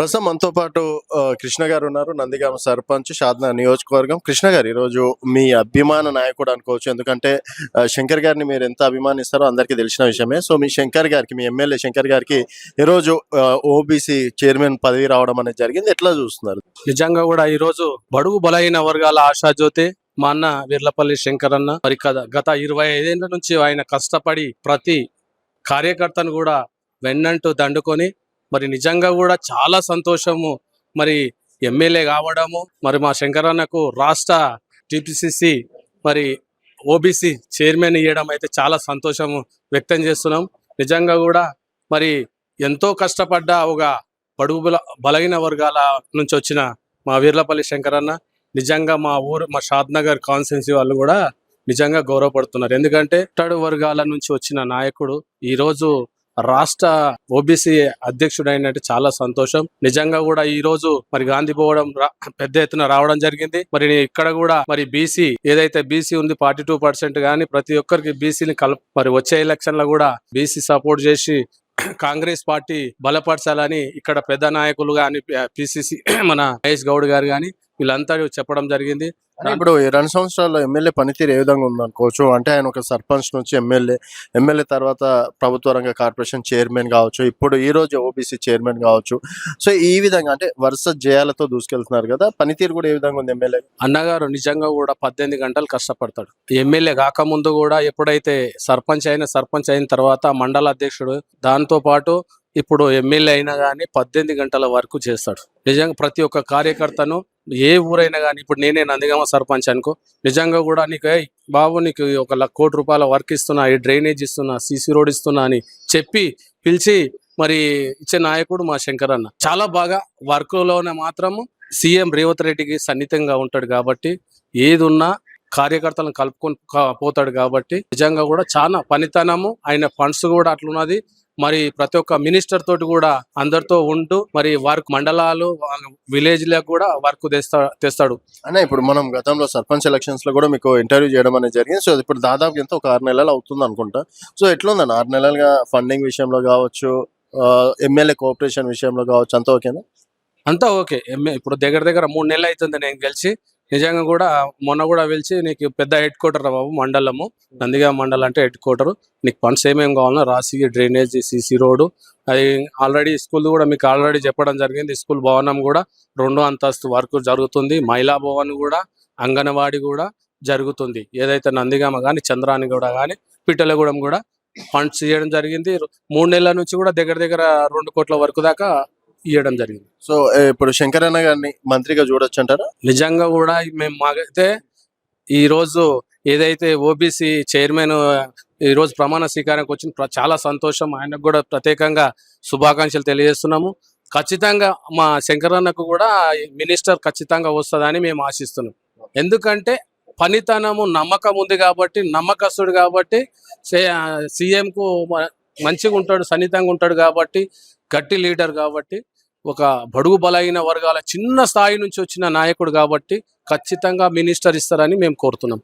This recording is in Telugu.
ప్రస్తుతం మనతో పాటు కృష్ణ గారు ఉన్నారు. నందిగామ సర్పంచ్, షాద్‌నగర్ నియోజకవర్గం. కృష్ణ గారు, ఈరోజు మీ అభిమాన నాయకుడు అనుకోవచ్చు. ఎందుకంటే శంకర్ గారిని మీరు ఎంత అభిమానిస్తారో అందరికీ తెలిసిన విషయమే. సో, మీ శంకర్ గారికి, మీ ఎమ్మెల్యే శంకర్ గారికి ఈరోజు ఓబీసీ చైర్మన్ పదవి రావడం అనేది జరిగింది. ఎట్లా చూస్తున్నారు? నిజంగా కూడా ఈరోజు బడుగు బలహీన వర్గాల ఆశాజ్యోతి మా అన్న వీర్లపల్లి శంకర్ అన్న. మరి గత 25 ఏళ్ల నుంచి ఆయన కష్టపడి ప్రతి కార్యకర్తను కూడా వెన్నంటూ దండుకొని మరి నిజంగా కూడా చాలా సంతోషము. మరి ఎమ్మెల్యే కావడము, మరి మా శంకరన్నకు రాష్ట్ర టిపిసిసి మరి ఓబీసీ చైర్మన్ ఇవ్వడం అయితే చాలా సంతోషము వ్యక్తం చేస్తున్నాం. నిజంగా కూడా మరి ఎంతో కష్టపడ్డ ఒక బడుగు బలహీన వర్గాల నుంచి వచ్చిన మా వీర్లపల్లి శంకరన్న నిజంగా మా షాద్‌నగర్ కాన్స్టిట్యున్సీ వాళ్ళు కూడా నిజంగా గౌరవపడుతున్నారు. ఎందుకంటే ఇతడు వర్గాల నుంచి వచ్చిన నాయకుడు ఈరోజు రాష్ట్ర ఓబీసీ అధ్యక్షుడైనట్టు చాలా సంతోషం. నిజంగా కూడా ఈ రోజు మరి గాంధీ భవనం పెద్ద ఎత్తున రావడం జరిగింది. మరి ఇక్కడ కూడా మరి బీసీ ఏదైతే బీసీ ఉంది 42% గానీ ప్రతి ఒక్కరికి బీసీని మరి వచ్చే ఎలక్షన్ లో కూడా బీసీ సపోర్ట్ చేసి కాంగ్రెస్ పార్టీ బలపరచాలని ఇక్కడ పెద్ద నాయకులు గాని పిసిసి మన మహేష్ గౌడ్ గారు గాని వీళ్ళంతా చెప్పడం జరిగింది. ఇప్పుడు ఈ 2 సంవత్సరాల్లో ఎమ్మెల్యే పనితీరు ఏ విధంగా ఉందనుకోవచ్చు? అంటే ఆయన ఒక సర్పంచ్ నుంచి ఎమ్మెల్యే తర్వాత ప్రభుత్వ రంగ కార్పొరేషన్ చైర్మన్ కావచ్చు, ఇప్పుడు ఈ రోజు ఓబీసీ చైర్మన్ కావచ్చు. సో ఈ విధంగా అంటే వరుస జయాలతో దూసుకెళ్తున్నారు కదా, పనితీరు కూడా ఏ విధంగా ఉంది ఎమ్మెల్యే? అన్నగారు నిజంగా కూడా 18 గంటలు కష్టపడతాడు. ఎమ్మెల్యే కాకముందు కూడా ఎప్పుడైతే సర్పంచ్ అయిన తర్వాత మండల అధ్యక్షుడు, దాంతో పాటు ఇప్పుడు ఎమ్మెల్యే అయినా కానీ 18 గంటల వరకు చేస్తాడు. నిజంగా ప్రతి ఒక్క కార్యకర్తను ఏ ఊరైనా కానీ, ఇప్పుడు నేనే నందిగామ సర్పంచ్ అనుకో, నిజంగా కూడా నీకు బాబు నీకు 1 కోటి రూపాయల వర్క్ ఇస్తున్నా, ఈ డ్రైనేజ్ ఇస్తున్నా, సీసీ రోడ్ ఇస్తున్నా అని చెప్పి పిలిచి మరి ఇచ్చే నాయకుడు మా శంకర్ అన్న. చాలా బాగా వర్క్లోనే మాత్రము సీఎం రేవంత్ రెడ్డికి సన్నిహితంగా ఉంటాడు కాబట్టి ఏది ఉన్నా కార్యకర్తలను కలుపుకొని పోతాడు కాబట్టి నిజంగా కూడా చాలా పనితనము, ఆయన ఫండ్స్ కూడా అట్లున్నది. మరి ప్రతి ఒక్క మినిస్టర్ తోటి కూడా అందరితో ఉంటూ మరి వర్క్ మండలాలు విలేజ్ లకు కూడా వర్క్ తెస్తాడు అన్న. ఇప్పుడు మనం గతంలో సర్పంచ్ ఎలక్షన్స్ లో కూడా మీకు ఇంటర్వ్యూ చేయడం అనేది జరిగింది. సో ఇప్పుడు దాదాపు ఎంత ఒక 6 నెలలు అవుతుంది అనుకుంటా. సో ఎట్లుందన్న 6 నెలలుగా ఫండింగ్ విషయంలో కావచ్చు, ఎమ్మెల్యే కోఆపరేషన్ విషయంలో కావచ్చు, అంతా ఓకేనా? అంతా ఓకే. ఇప్పుడు దగ్గర 3 నెలలు అవుతుంది నేను గెలిచి. నిజంగా కూడా మొన్న కూడా పిలిచి నీకు పెద్ద హెడ్ క్వార్టర్ రా బాబు మండలము, నందిగామ మండలం అంటే హెడ్ క్వార్టర్, నీకు ఫండ్స్ ఏమేమి కావాలన్నా రాసి డ్రైనేజ్, సీసీ రోడ్డు, అది ఆల్రెడీ స్కూల్ కూడా మీకు ఆల్రెడీ చెప్పడం జరిగింది. స్కూల్ భవనం కూడా 2వ అంతస్తు వర్క్ జరుగుతుంది. మహిళా భవన్ కూడా, అంగన్వాడీ కూడా జరుగుతుంది. ఏదైతే నందిగామ కానీ, చంద్రాని కూడా కానీ, పిట్టలగూడెం కూడా ఫండ్స్ ఇవ్వడం జరిగింది. 3 నెలల నుంచి కూడా దగ్గర 2 కోట్ల వరకు దాకా ఇవ్వడం జరిగింది. సో ఇప్పుడు శంకరన్న గారిని మంత్రిగా చూడొచ్చు అంటారా? నిజంగా కూడా మేము మాకైతే ఈ రోజు ఏదైతే ఓబీసీ చైర్మన్ ఈ రోజు ప్రమాణ స్వీకారానికి వచ్చిన చాలా సంతోషం. ఆయనకు కూడా ప్రత్యేకంగా శుభాకాంక్షలు తెలియజేస్తున్నాము. ఖచ్చితంగా మా శంకరన్నకు కూడా మినిస్టర్ ఖచ్చితంగా వస్తుందని మేము ఆశిస్తున్నాం. ఎందుకంటే పనితనము, నమ్మకం ఉంది కాబట్టి, నమ్మకస్తుడు కాబట్టి, సీఎంకు మంచిగా ఉంటాడు, సన్నిహితంగా ఉంటాడు కాబట్టి, గట్టి లీడర్ కాబట్టి, ఒక బడుగు బలైన వర్గాల చిన్న స్థాయి నుంచి వచ్చిన నాయకుడు కాబట్టి ఖచ్చితంగా మినిస్టర్ ఇస్తారని మేము కోరుతున్నాం.